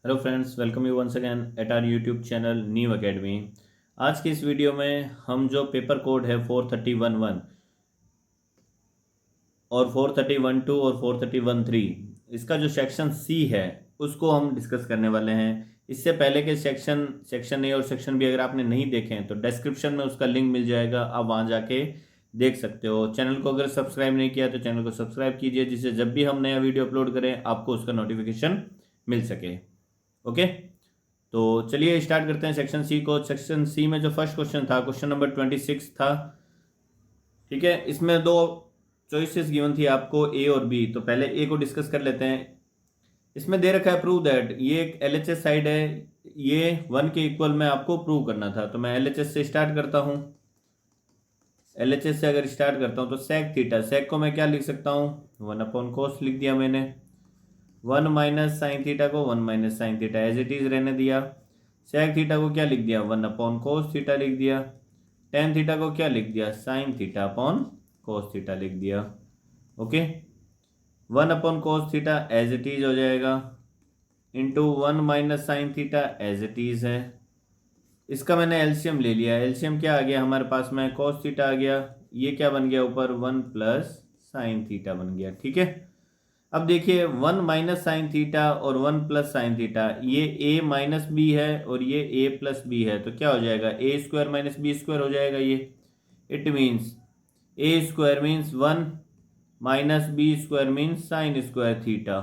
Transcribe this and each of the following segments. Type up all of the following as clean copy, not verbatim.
Hello friends, welcome you once again at our YouTube channel New Academy. आज की इस video में हम जो पेपर कोड है 43011 और 43012 और 43013 इसका जो सेक्शन सी है उसको हम डिस्कस करने वाले हैं। इससे पहले के सेक्शन ए और सेक्शन बी अगर आपने नहीं देखे हैं तो डिस्क्रिप्शन में उसका लिंक मिल जाएगा, आप वहाँ जाके देख सकते हो। चैनल को अगर सब्सक्राइब नहीं किया तो चैनल को सब्सक्राइब कीजिए, जिससे जब भी हम नया वीडियो अपलोड करें आपको उसका नोटिफिकेशन मिल सके। ओके, तो चलिए स्टार्ट करते हैं सेक्शन सी को। सेक्शन सी में जो फर्स्ट क्वेश्चन था, क्वेश्चन नंबर 26 था। ठीक है, इसमें दो चॉइसेस गिवन थी आपको, ए और बी। तो पहले ए को डिस्कस कर लेते हैं। इसमें दे रखा है प्रूव दैट, ये एक एलएचएस साइड है, ये 1 के इक्वल में आपको प्रूव करना था। तो मैं एलएचएस से स्टार्ट करता हूं। एलएचएस से अगर स्टार्ट करता हूं तो सेक थीटा, सेक को मैं क्या लिख सकता हूं, 1/cos लिख दिया मैंने। 1 माइनस साइन थीटा को 1 minus sine theta as it is रहने दिया। सेक थीटा को क्या लिख दिया, 1/cos थीटा लिख दिया। टेन थीटा को क्या लिख दिया, sine theta upon cos theta लिख दिया। Okay, 1/cos theta as it is हो जाएगा, into 1 minus sine theta as it is है। इसका मैंने एलसीएम ले लिया। एलसीएम क्या आ गया हमारे पास में, cos थीटा आ गया। ये क्या बन गया ऊपर, 1 प्लस साइन थीटा बन गया। ठीक है, अब देखिए 1 माइनस साइन थीटा और 1 प्लस साइन थीटा, ये a माइनस बी है और ये a प्लस बी है। तो क्या हो जाएगा, A square minus B square हो जाएगा ये। It means A square means 1 minus B square means sine square theta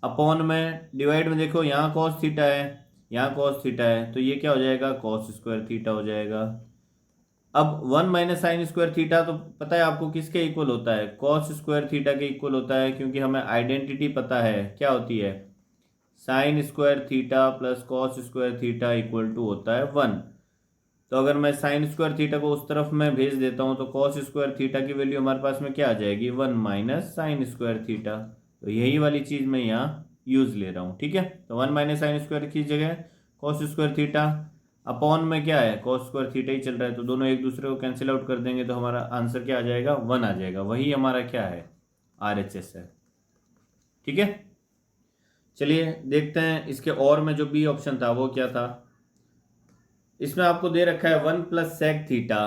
upon में डिवाइड में देखो यहाँ cos थीटा है, यहाँ cos थीटा है, तो ये क्या हो जाएगा, cos स्क्वायर थीटा हो जाएगा। अब 1 माइनस साइन स्क्वायर थीटा तो पता है आपको किसके इक्वल होता है, कॉस स्क्वायर थीटा के इक्वल होता है, क्योंकि हमें आइडेंटिटी पता है क्या होती है, sine square theta plus cos square theta equal to होता है 1। तो अगर मैं साइन स्क्वायर थीटा को उस तरफ में भेज देता हूँ तो कॉस स्क्वायर थीटा की वैल्यू हमारे पास में क्या आ जाएगी, 1 माइनस साइन स्क्वायर थीटा। तो यही वाली चीज़ मैं यहाँ यूज ले रहा हूँ। ठीक है, तो 1 माइनस साइन स्क्वायर की जगह कॉस स्क्वायर थीटा अपॉन में क्या है, cos स्क्वायर थीटा ही चल रहा है, तो दोनों एक दूसरे को कैंसिल आउट कर देंगे तो हमारा आंसर क्या आ जाएगा, 1 आ जाएगा। वही हमारा क्या है, आरएचएस है। ठीक है, चलिए देखते हैं इसके और में जो बी ऑप्शन था वो क्या था। इसमें आपको दे रखा है 1 plus sec theta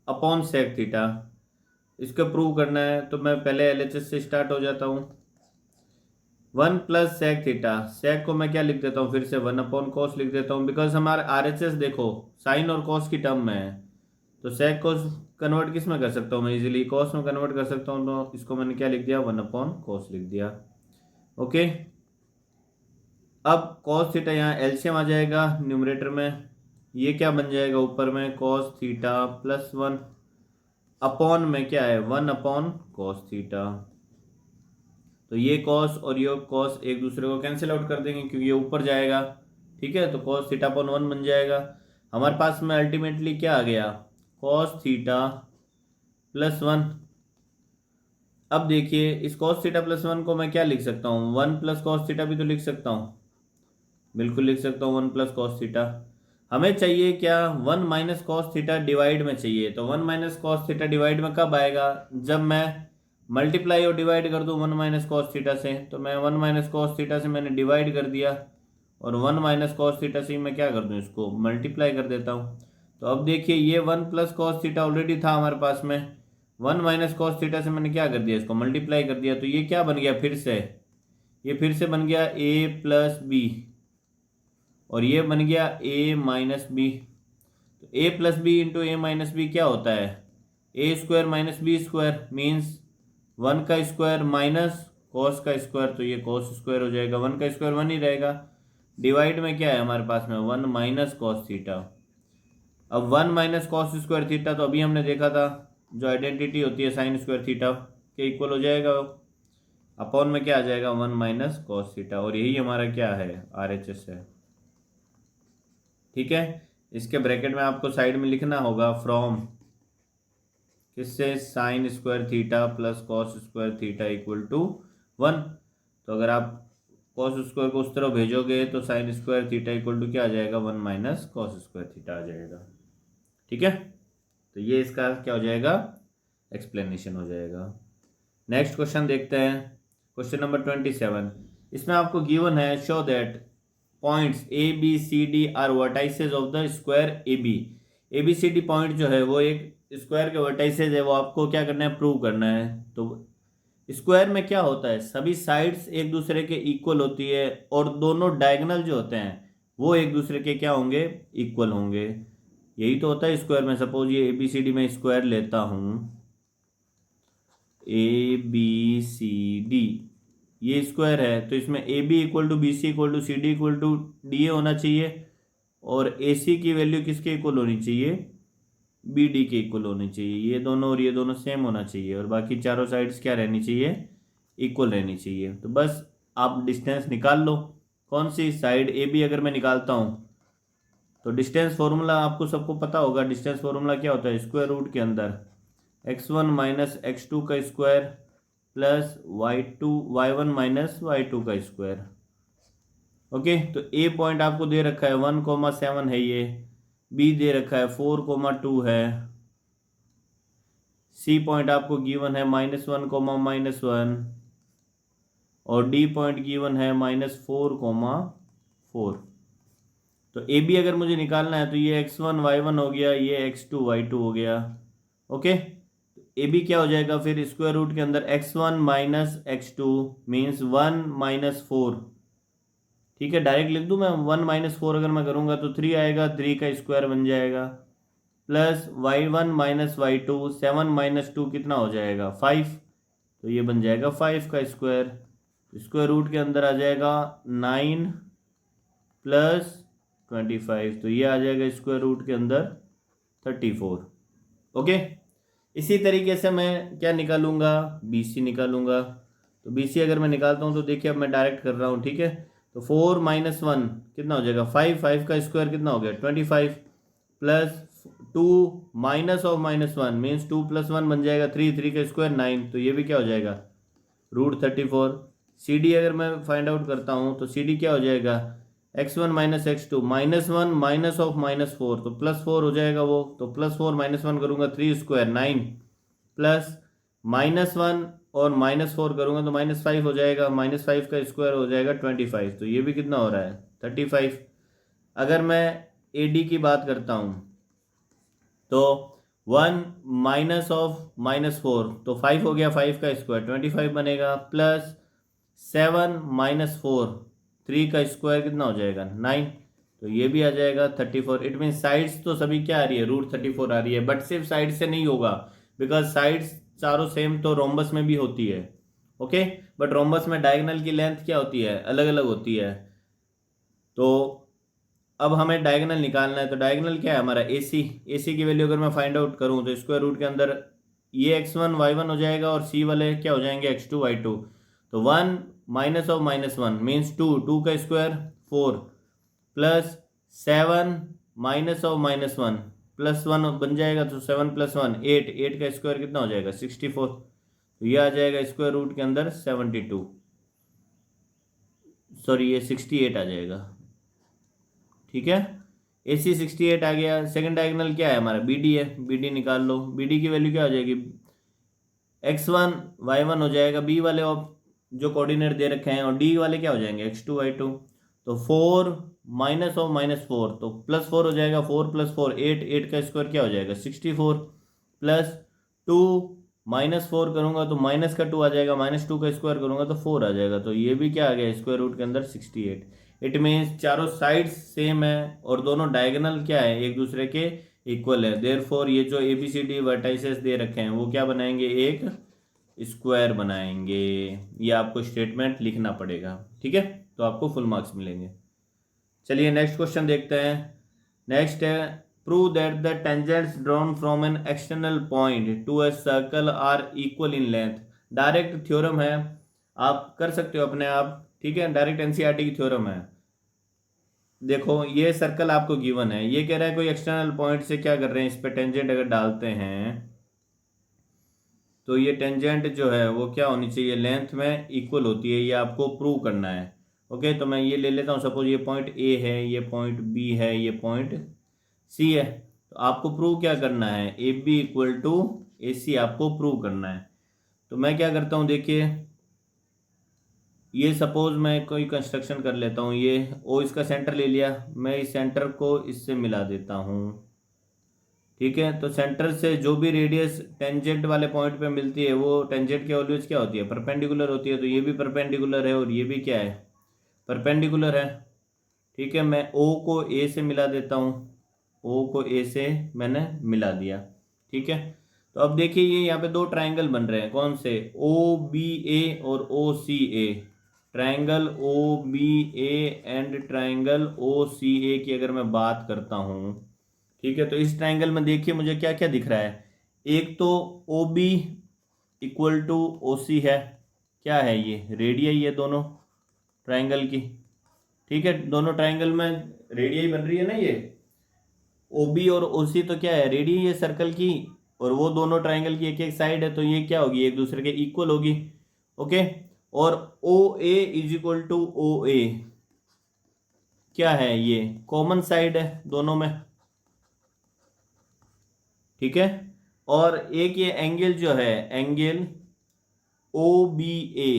upon sec theta. इसको प्रूव करना है तो मैं पहले एलएचएस से स्टार्ट हो जाता हूँ। 1 प्लस सेक थीटा, सेक को मैं क्या लिख देता हूँ, फिर से 1/cos लिख देता हूँ, बिकॉज हमारा आरएचएस देखो साइन और कॉस की टर्म में है। तो सेक को कन्वर्ट किस में कर सकता हूँ मैं, इजीली कॉस में कन्वर्ट कर सकता हूँ। तो इसको मैंने क्या लिख दिया, 1/cos लिख दिया। ओके, अब cos थीटा यहाँ एलसीएम आ जाएगा न्यूमरेटर में, ये क्या बन जाएगा ऊपर में, cos थीटा प्लस 1 अपॉन में क्या है, 1/cos थीटा। तो ये cos और ये cos एक दूसरे को कैंसिल आउट कर देंगे क्योंकि ये ऊपर जाएगा। ठीक है, तो cos थीटा अपॉन 1 बन जाएगा। हमारे पास में अल्टीमेटली क्या आ गया, cos थीटा प्लस 1। अब देखिए इस cos थीटा प्लस 1 को मैं क्या लिख सकता हूँ, 1 प्लस cos थीटा भी तो लिख सकता हूँ, बिल्कुल लिख सकता हूँ 1 प्लस cos थीटा। हमें चाहिए क्या, 1 माइनस कॉस थीटा डिवाइड में चाहिए। तो 1 माइनस कॉस थीटा डिवाइड में कब आएगा, जब मैं मल्टीप्लाई और डिवाइड कर दूं 1 माइनस कॉस थीटा से। तो मैं 1 माइनस कॉस थीटा से मैंने डिवाइड कर दिया और 1 माइनस कॉस थीटा से मैं क्या कर दूं, इसको मल्टीप्लाई कर देता हूं। तो अब देखिए ये 1 प्लस कॉस थीटा ऑलरेडी था हमारे पास में, 1 माइनस कॉस थीटा से मैंने क्या कर दिया, इसको मल्टीप्लाई कर दिया। तो ये क्या बन गया, फिर से ये फिर से बन गया ए प्लस बी और ये बन गया ए माइनस बी। तो A plus B into A minus B क्या होता है, A square minus B square means 1 का स्क्वायर माइनस कॉस का स्क्वायर, तो ये कॉस स्क्वायर हो जाएगा, 1 का स्क्वायर 1 ही रहेगा। डिवाइड में क्या है हमारे पास में, 1 माइनस कॉस थीटा। अब 1 माइनस कॉस स्क्वायर थीटा तो अभी हमने देखा था, जो आइडेंटिटी होती है साइन स्क्वायर थीटा के इक्वल हो जाएगा। अपॉन में क्या आ जाएगा, 1 माइनस कॉस थीटा, और यही हमारा क्या है, आरएचएस है। ठीक है, इसके ब्रैकेट में आपको साइड में लिखना होगा फ्रॉम किससे, sine square theta plus cos square theta equal to 1। तो अगर आप कॉस स्क्वायर को उस तरफ भेजोगे तो sine square theta equal to क्या आ जाएगा, 1 माइनस कॉस स्क्वायर थीटा आ जाएगा। ठीक है, तो ये इसका क्या हो जाएगा, एक्सप्लेनेशन हो जाएगा। नेक्स्ट क्वेश्चन देखते हैं, क्वेश्चन नंबर 27। इसमें आपको गिवन है show that points A B C D are vertices of the square A B C D point जो है वो एक स्क्वायर के वर्टाइसेस है, वो आपको क्या करना है, प्रूव करना है। तो स्क्वायर में क्या होता है, सभी साइड्स एक दूसरे के इक्वल होती है और दोनों डायगोनल जो होते हैं वो एक दूसरे के क्या होंगे, इक्वल होंगे। यही तो होता है स्क्वायर में। सपोज ये ABCD में स्क्वायर लेता हूं, ABCD ये स्क्वायर है, तो इसमें AB equal to BC equal to CD equal to DA होना चाहिए और AC की वैल्यू किसके इक्वल होनी चाहिए, BD के इक्वल होनी चाहिए। ये दोनों और ये दोनों सेम होना चाहिए और बाकी चारों साइड्स क्या रहनी चाहिए, इक्वल रहनी चाहिए। तो बस आप डिस्टेंस निकाल लो, कौन सी साइड AB अगर मैं निकालता हूँ तो डिस्टेंस फॉर्मूला आपको सबको पता होगा। डिस्टेंस फॉर्मूला क्या होता है, स्क्वायर रूट के अंदर x1 माइनस x2 का square plus y1 minus y2 का स्क्वायर। ओके, तो A पॉइंट आपको दे रखा है 1,7 है, ये B दे रखा है 4,2 है, C पॉइंट आपको गिवन है -1,-1 और D पॉइंट गिवन है -4,4। तो ए बी अगर मुझे निकालना है तो ये x1 y1 हो गया, ये x2 y2 हो गया। ओके, ए बी क्या हो जाएगा फिर, स्क्वायर रूट के अंदर x1 minus x2 means 1 minus 4। ठीक है, डायरेक्ट लिख दूं मैं, 1 माइनस 4 अगर मैं करूंगा तो 3 आएगा, 3 का स्क्वायर बन जाएगा, plus y1 minus y2, 7 minus 2 कितना हो जाएगा 5, तो ये बन जाएगा 5 का स्क्वायर। स्क्वायर रूट के अंदर आ जाएगा 9 प्लस 25, तो ये आ जाएगा स्क्वायर रूट के अंदर 34। ओके, इसी तरीके से मैं क्या निकालूंगा, BC निकालूंगा। तो BC अगर मैं निकालता हूँ तो देखिए अब मैं डायरेक्ट कर रहा हूँ। ठीक है, तो 4 माइनस 1 कितना हो जाएगा 5, 5 का स्क्वायर कितना हो गया 25, plus 2 minus of -1 means 2 plus 1 बन जाएगा 3, 3 का स्क्वायर 9, तो ये भी क्या हो जाएगा √34। CD अगर मैं फाइंड आउट करता हूँ तो CD क्या हो जाएगा x1 minus x2 -1 minus of -4, तो +4 हो जाएगा वो, तो +4 -1 करूँगा 3 स्क्वायर 9 प्लस -1 और -4 करूँगा तो -5 हो जाएगा, -5 का स्क्वायर हो जाएगा 25, तो ये भी कितना हो रहा है 35। अगर मैं AD की बात करता हूँ तो 1 माइनस ऑफ -4 तो 5 हो गया, 5 का स्क्वायर 25 बनेगा, प्लस 7 माइनस 4 3 का स्क्वायर कितना हो जाएगा 9, तो ये भी आ जाएगा 34। इट मीन साइड्स तो सभी क्या आ रही है √34 आ रही है, बट सिर्फ साइड से नहीं होगा बिकॉज साइड्स चारों सेम तो रोम्बस में भी होती है। ओके, बट रोम्बस में डायगोनल की लेंथ क्या होती है, अलग अलग होती है। तो अब हमें डायगोनल निकालना है, तो डायगोनल क्या है हमारा AC की वैल्यू अगर मैं फाइंड आउट करूं तो स्क्वायर रूट के अंदर ये x1 y1 हो जाएगा और C वाले क्या हो जाएंगे x2 y2। तो 1 माइनस ऑफ -1 मीन्स 2, 2 का स्क्वायर 4 प्लस 7 माइनस ऑफ -1 +1 बन जाएगा, तो 7 + 1 8, 8 का स्क्वायर कितना हो जाएगा 64, तो ये आ जाएगा स्क्वायर रूट के अंदर 72, सॉरी ये 68 आ जाएगा। ठीक है, AC 68 आ गया। सेकंड डायगोनल क्या है हमारा BD है, BD निकाल लो। BD की वैल्यू क्या हो जाएगी x1 y1 हो जाएगा, B वाले जो कोऑर्डिनेट दे रखे हैं, और D वाले क्या हो जाएंगे x2 y2। तो 4 माइनस ऑफ -4 तो +4 हो जाएगा, 4 + 4 8, 8 का स्क्वायर क्या हो जाएगा 64, प्लस 2 -4 करूंगा तो माइनस का 2 आ जाएगा, -2 का स्क्वायर करूंगा तो 4 आ जाएगा, तो ये भी क्या आ गया स्क्वायर रूट के अंदर 68। इट मीन्स चारों साइड्स सेम है और दोनों डायगोनल क्या है एक दूसरे के इक्वल है। देयरफॉर ये जो ABCD वर्टाइसेस दे रखे हैं वो क्या बनाएंगे, एक स्क्वायर बनाएंगे। ये आपको स्टेटमेंट लिखना पड़ेगा। ठीक है, तो आपको फुल मार्क्स मिलेंगे। चलिए नेक्स्ट क्वेश्चन देखते हैं। नेक्स्ट है prove that the tangents drawn from an external point to a circle are equal in length. Direct theorem है, आप कर सकते हो अपने आप। ठीक है, डायरेक्ट NCERT की थ्योरम है। देखो ये सर्कल आपको गिवन है, ये कह रहा है कोई एक्सटर्नल पॉइंट से क्या कर रहे हैं, इस पे टेंजेंट अगर डालते हैं तो ये टेंजेंट जो है वो क्या होनी चाहिए, लेंथ में इक्वल होती है, ये आपको प्रूव करना है। ओके, तो मैं ये ले लेता हूँ, सपोज ये पॉइंट A है, ये पॉइंट B है, ये पॉइंट C है। तो आपको प्रूव क्या करना है, AB इक्वल टू AC आपको प्रूव करना है। तो मैं क्या करता हूँ, देखिए ये सपोज मैं कोई कंस्ट्रक्शन कर लेता हूँ, ये ओ इसका सेंटर ले लिया, मैं इस सेंटर को इससे मिला देता हूँ। ठीक है, तो सेंटर से जो भी रेडियस टेंजेंट वाले पॉइंट पे मिलती है वो टेंजेंट की ऑलवेज क्या होती है, परपेंडिकुलर होती है। तो ये भी परपेंडिकुलर है और ये भी क्या है, परपेंडिकुलर है। ठीक है, मैं ओ को ए से मिला देता हूँ, ओ को ए से मैंने मिला दिया। ठीक है, तो अब देखिए ये यहाँ पे दो ट्रायंगल बन रहे हैं, कौन से, ओ बी ए और O C A. Triangle O B A and triangle O C A की अगर मैं बात करता हूँ, ठीक है, तो इस ट्रायंगल में देखिए मुझे क्या क्या दिख रहा है। एक तो O B equal to O C है, क्या है ये, रेडियई है दोनों ट्रायंगल की। ठीक है, दोनों ट्रायंगल में रेडियई बन रही है ना ये, ओ बी और ओ सी तो क्या है, रेडियई है सर्कल की, और वो दोनों ट्रायंगल की एक एक साइड है, तो ये क्या होगी, एक दूसरे के इक्वल होगी। ओके, और ओ ए इज इक्वल टू ओ ए क्या है, ये कॉमन साइड है दोनों में। ठीक है, और एक ये एंगल जो है, एंगल ओ बी ए,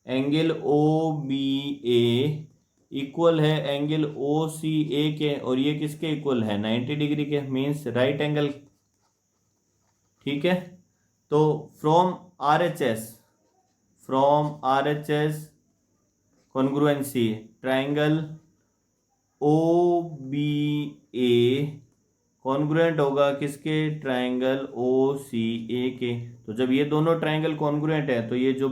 एंगल ओ बी ए इक्वल है एंगल ओ सी ए के, और ये किसके इक्वल है, 90 डिग्री के, मीन्स राइट एंगल। ठीक है, तो from R H S, from R H S congruency triangle O B A congruent होगा किसके, ट्राइंगल ओ सी ए के। तो जब ये दोनों ट्राइंगल कॉन्ग्रुएंट है तो ये जो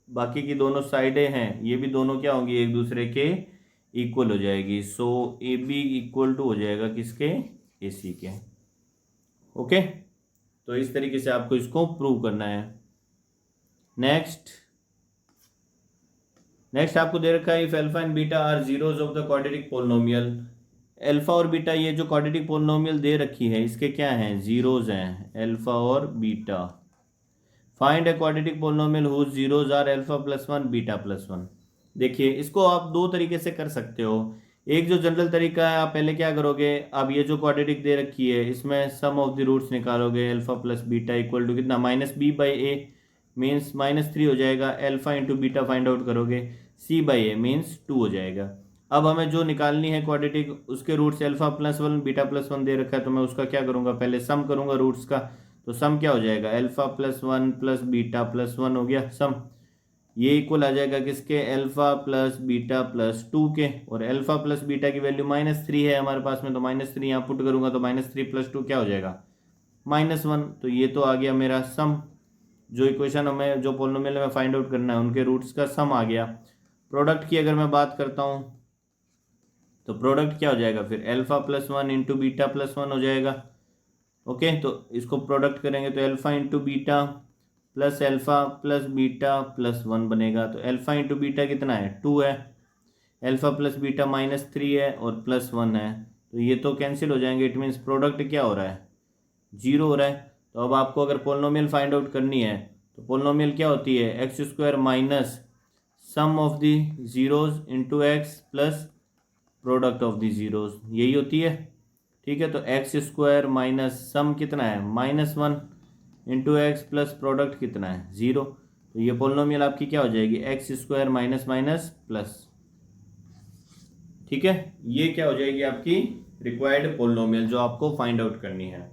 बाकी की दोनों साइडें हैं ये भी दोनों क्या होंगी, एक दूसरे के इक्वल हो जाएगी। सो ए बी इक्वल टू हो जाएगा किसके, ए सी के। ओके, तो इस तरीके से आपको इसको प्रूव करना है। नेक्स्ट आपको दे रखा है if alpha and beta are zeros of the quadratic polynomial. Alpha और बीटा, ये जो क्वाड्रेटिक पोलिनोमियल दे रखी है इसके क्या हैं, जीरोज हैं, अल्फा और beta. Find a quadratic polynomial whose zeros are alpha plus one beta plus one. देखिए इसको आप दो तरीके से कर सकते हो। एक जो जनरल तरीका है, आप पहले क्या करोगे, आप ये जो क्वाड्रेटिक दे रखी है इसमें सम ऑफ द रूट्स निकालोगे, alpha plus beta equal to कितना, minus B by A means -3 हो जाएगा, alpha into beta find out करोगे, सी बाई ए मीन्स 2 हो जाएगा। अब हमें जो निकालनी है क्वाड्रेटिक, उसके roots alpha plus one beta plus one दे रखा है, तो मैं उसका क्या करूँगा, पहले सम करूँगा रूट्स का। तो सम क्या हो जाएगा, alpha plus one plus beta plus one हो गया सम, ये इक्वल आ जाएगा किसके, अल्फा प्लस बीटा प्लस 2 के, और अल्फा प्लस बीटा की वैल्यू -3 है हमारे पास में, तो -3 यहाँ पुट करूँगा तो -3 प्लस 2 क्या हो जाएगा, -1। तो ये तो आ गया मेरा सम, जो इक्वेशन हमें जो पोलिनोमियल में फाइंड आउट करना है उनके रूट्स का सम आ गया। प्रोडक्ट की अगर मैं बात करता हूँ तो प्रोडक्ट क्या हो जाएगा फिर, alpha plus one into beta plus one हो जाएगा। ओके, तो इसको प्रोडक्ट करेंगे तो alpha into beta plus alpha plus beta plus one बनेगा। तो अल्फा इंटू बीटा कितना है, 2 है, अल्फा प्लस बीटा -3 है और प्लस 1 है, तो ये तो कैंसिल हो जाएंगे। इट मीन्स प्रोडक्ट क्या हो रहा है, 0 हो रहा है। तो अब आपको अगर पोलिनोमियल फाइंड आउट करनी है तो पोलिनोमियल क्या होती है, x square minus sum of the zeros into x plus product of the zeros, यही होती है। ठीक है, तो एक्स स्क्वायर माइनस सम कितना है, -1 इंटू एक्स प्लस प्रोडक्ट कितना है, 0। तो ये पोलिनोमियल आपकी क्या हो जाएगी, x square minus minus plus. ठीक है, ये क्या हो जाएगी आपकी रिक्वायर्ड पोलिनोमियल जो आपको फाइंड आउट करनी है।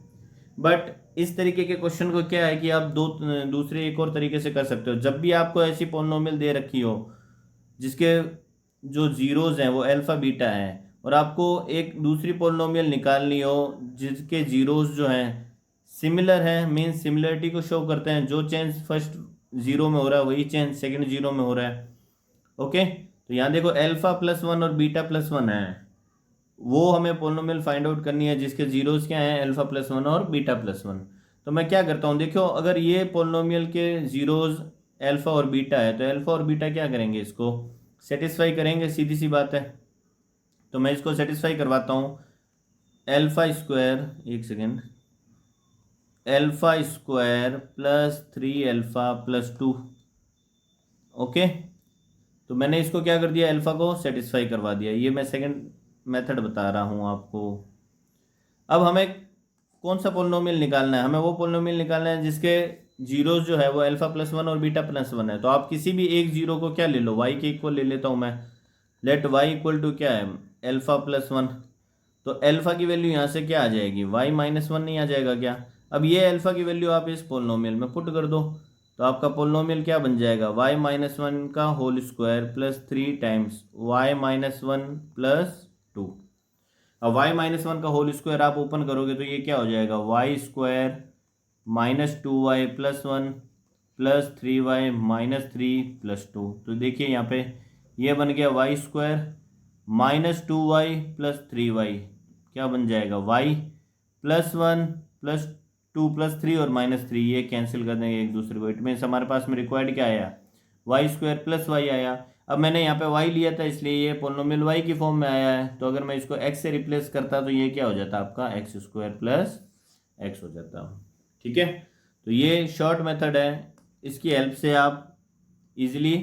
बट इस तरीके के क्वेश्चन को क्या है कि आप दूसरे एक और तरीके से कर सकते हो। जब भी आपको ऐसी पोलिनोमियल दे रखी हो जिसके जो जीरोज हैं वो अल्फा बीटा है, और आपको एक दूसरी पोलिनोमियल निकालनी हो जिसके जीरोज जो हैं सिमिलर है, मीन्स सिमिलरिटी को शो करते हैं, जो चेंज फर्स्ट जीरो में हो रहा है वही चेंज सेकंड जीरो में हो रहा है। ओके, तो यहाँ देखो अल्फा प्लस वन और बीटा प्लस वन है, वो हमें पोलिनोमियल फाइंड आउट करनी है जिसके जीरोज क्या हैं, अल्फा प्लस वन और बीटा प्लस वन। तो मैं क्या करता हूँ, देखो अगर ये पोलिनोमियल के जीरोज अल्फा और बीटा है तो अल्फा और बीटा क्या करेंगे, इसको सेटिस्फाई करेंगे, सीधी सी बात है। तो मैं इसको सेटिस्फाई करवाता हूँ, अल्फा स्क्वायर, एक second, alpha square plus 3 alpha plus 2। Okay, तो मैंने इसको क्या कर दिया, अल्फा को सेटिस्फाई करवा दिया। ये मैं सेकंड मेथड बता रहा हूँ आपको। अब हमें कौन सा पोलिनोमियल निकालना है, हमें वो पोलिनोमियल निकालना है जिसके जीरोस जो है वो अल्फा प्लस वन और बीटा प्लस वन है, तो आप किसी भी एक जीरो को क्या ले लो, वाई के इक्वल ले लेता हूँ मैं। लेट वाई इक्वल टू क्या है, अल्फा प्लस वन। तो अल्फा की वैल्यू यहाँ से क्या आ जाएगी, वाई माइनस वन नहीं आ जाएगा क्या। अब ये अल्फा की वैल्यू आप इस पोलिनोमियल में पुट कर दो, तो आपका पोलिनोमियल क्या बन जाएगा, वाई माइनस वन का whole square plus three times Y minus one plus two. अब वाई माइनस वन का होल स्क्वायर आप ओपन करोगे तो ये क्या हो जाएगा, Y square minus two Y plus one plus three Y minus three plus two. तो देखिए यहाँ पे ये बन गया Y square minus two Y plus three Y, क्या बन जाएगा, Y plus one plus two plus three और माइनस थ्री, ये कैंसिल कर देंगे एक दूसरे को। इट मीन्स हमारे पास में रिक्वायर्ड क्या आया, वाई स्क्वायर प्लस वाई आया। अब मैंने यहाँ पे y लिया था इसलिए ये पोलिनोमियल y की फॉर्म में आया है, तो अगर मैं इसको x से रिप्लेस करता तो ये क्या हो जाता आपका एक्स स्क्वायर प्लस एक्स हो जाता। ठीक है, तो ये शॉर्ट मेथड है, इसकी हेल्प से आप इजीली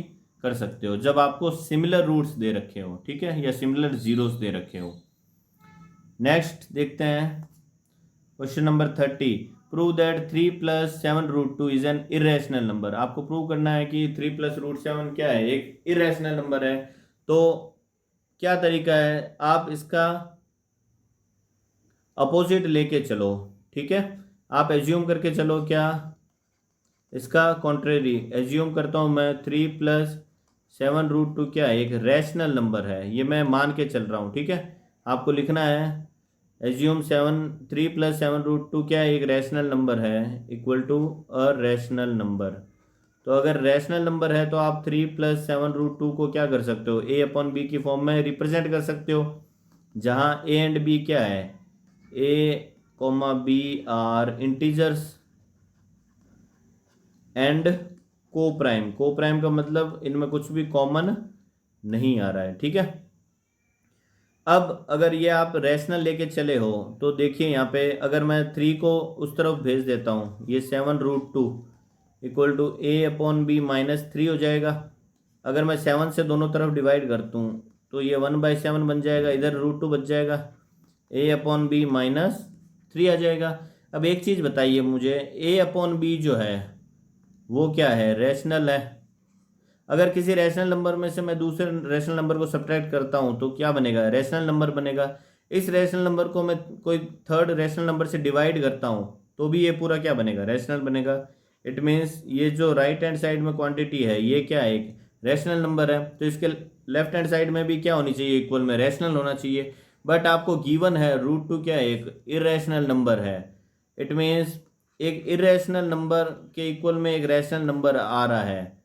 कर सकते हो जब आपको सिमिलर रूट्स दे रखे हो, ठीक है, या सिमिलर जीरोस दे रखे हो। नेक्स्ट देखते हैं question number 30। Prove that 3 plus 7 root 2 is an irrational number. आपको प्रूव करना है कि 3 प्लस रूट 7 क्या है, एक इरेशनल नंबर है। तो क्या तरीका है, आप इसका अपोजिट लेके चलो, ठीक है, आप एज्यूम करके चलो, क्या इसका कॉन्ट्रेरी एज्यूम करता हूं मैं, 3 प्लस 7 रूट 2 क्या है, एक रैशनल नंबर है, ये मैं मान के चल रहा हूँ। ठीक है, आपको लिखना है एज्यूम 3 प्लस 7 रूट 2 क्या है, एक रैशनल नंबर है, equal to a rational number. तो अगर रैशनल नंबर है तो आप 3 प्लस 7 रूट 2 को क्या कर सकते हो, ए अपॉन बी की फॉर्म में रिप्रेजेंट कर सकते हो, जहाँ ए एंड बी क्या है, A comma B are integers and coprime का मतलब इनमें कुछ भी कॉमन नहीं आ रहा है। ठीक है, अब अगर ये आप रैशनल लेके चले हो तो देखिए यहाँ पे अगर मैं 3 को उस तरफ भेज देता हूँ, ये 7 root 2 equal to A upon B minus three हो जाएगा। अगर मैं 7 से दोनों तरफ डिवाइड करता हूँ तो ये 1/7 बन जाएगा, इधर रूट 2 बच जाएगा, ए अपॉन बी माइनस थ्री आ जाएगा। अब एक चीज़ बताइए मुझे, ए अपॉन बी जो है वो क्या है, रैशनल है। अगर किसी रैशनल नंबर में से मैं दूसरे रैशनल नंबर को सब्ट्रैक्ट करता हूं तो क्या बनेगा, रैशनल नंबर बनेगा। इस रैशनल नंबर को मैं कोई थर्ड रैशनल नंबर से डिवाइड करता हूं तो भी ये पूरा क्या बनेगा, रैशनल बनेगा। इट मीन्स ये जो राइट हैंड साइड में क्वांटिटी है ये क्या है, एक रैशनल नंबर है, तो इसके लेफ्ट हैंड साइड में भी क्या होनी चाहिए, इक्वल में रैशनल होना चाहिए। बट आपको गिवन है रूट 2 क्या है, एक इरेशनल नंबर है। इट मीन्स एक इरेशनल नंबर के इक्वल में एक रैशनल नंबर आ रहा है।